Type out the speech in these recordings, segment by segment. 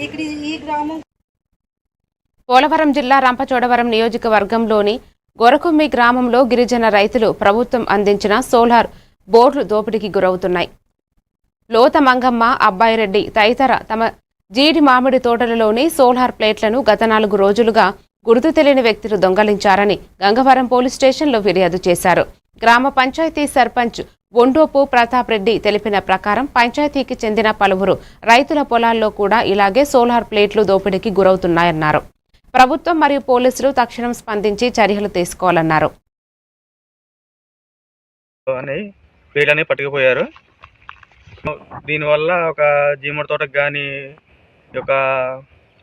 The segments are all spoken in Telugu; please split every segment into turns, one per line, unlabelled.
ఇక్కడ ఈ గ్రామం
పోలవరం జిల్లా రంపచోడవరం నియోజకవర్గంలోని గొరకొమ్మి గ్రామంలో గిరిజన రైతులు ప్రభుత్వం అందించిన సోలార్ బోర్డులు దోపిడీకి గురవుతున్నాయి. లోత మంగమ్మ, అబ్బాయిరెడ్డి తదితర తమ జీడి మామిడి తోటలలోని సోలార్ ప్లేట్లను గత 4 రోజులుగా గుర్తు తెలియని వ్యక్తులు దొంగలించారని గంగవరం పోలీస్ స్టేషన్లో ఫిర్యాదు చేశారు. గ్రామ పంచాయతీ సర్పంచ్ ఒండోపు ప్రతాప్ రెడ్డి తెలిపిన ప్రకారం పంచాయతీకి చెందిన పలువురు రైతుల పొలాల్లో కూడా ఇలాగే సోలార్ ప్లేట్లు దోపిడీకి గురవుతున్నాయన్నారు. ప్రభుత్వం మరియు పోలీసులు తక్షణం స్పందించి చర్యలు తీసుకోవాలన్నారు.
పట్టుకుపోయారు. దీనివల్ల ఒక జీమడి తోటకు కానీ ఒక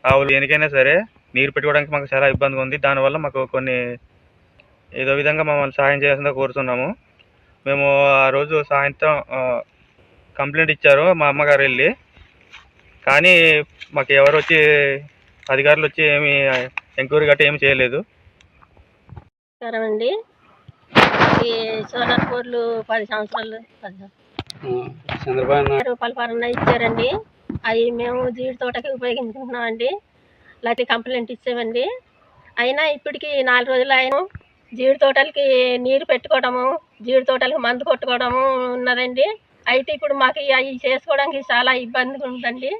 ఆవులు దేనికైనా సరే నీరు పెట్టుకోవడానికి మాకు చాలా ఇబ్బందిగా ఉంది. దానివల్ల మాకు కొన్ని ఏదో విధంగా మమ్మల్ని సహాయం చేయాల్సిందిగా కోరుతున్నాము. మేము ఆ రోజు సాయంత్రం కంప్లైంట్ ఇచ్చారు మా అమ్మగారు వెళ్ళి, కానీ మాకు ఎవరు వచ్చి అధికారులు వచ్చి ఏమి ఎంక్వైరీ గట్రా ఏమి చేయలేదు.
అండి ఈ సోలార్ బోర్డులు 10 సంవత్సరాలు పలపారన్న ఇచ్చారండి. అవి మేము జీడి తోటకి ఉపయోగించుకుంటున్నామండి. లేకపోతే కంప్లైంట్ ఇచ్చామండి. అయినా ఇప్పటికి 4 రోజులు అయినా జీడి తోటలకి నీరు పెట్టుకోవడము, జీడి తోటలకు మందు కొట్టుకోవడము ఉన్నదండి. అయితే ఇప్పుడు మాకు అవి చేసుకోవడానికి చాలా ఇబ్బందిగా ఉందండి.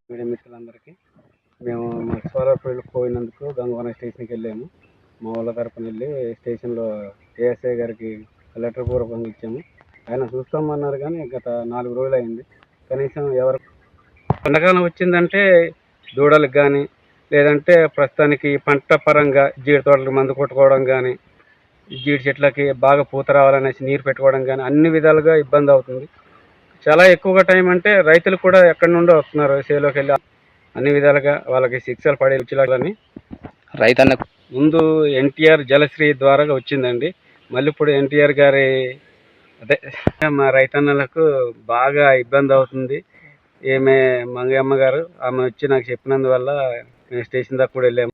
మీడియా మిత్రులందరికీ మేము మాకు సోలార్ ప్లేట్లు పోయినందుకు గంగవరం స్టేషన్కి వెళ్ళాము. మా వాళ్ళ తరపున వెళ్ళి స్టేషన్లో ఏఎస్ఐ గారికి లెటర్ పూర్వకంగా ఇచ్చాము. ఆయన చూస్తామన్నారు, కానీ గత 4 రోజులు అయింది. కనీసం ఎవరు ఎండాకాలం వచ్చిందంటే దూడలకు కానీ లేదంటే ప్రస్తుతానికి పంట పరంగా జీడి తోటలకు మందు కొట్టుకోవడం కానీ, జీడి చెట్లకి బాగా పూత రావాలనేసి నీరు పెట్టుకోవడం కానీ అన్ని విధాలుగా ఇబ్బంది అవుతుంది. చాలా ఎక్కువగా టైం అంటే రైతులు కూడా ఎక్కడి నుండో వస్తున్నారు చేలోకి వెళ్ళి. అన్ని విధాలుగా వాళ్ళకి శిక్షలు పడేలాని రైతన్న ముందు ఎన్టీఆర్ జలశ్రీ ద్వారా వచ్చిందండి. మళ్ళీ ఇప్పుడు ఎన్టీఆర్ గారి మా రైతన్నలకు బాగా ఇబ్బంది అవుతుంది. మంగమ్మ గారు ఆమె వచ్చి నాకు చెప్పినందువల్ల మేము స్టేషన్ దాకా కూడా వెళ్ళాము.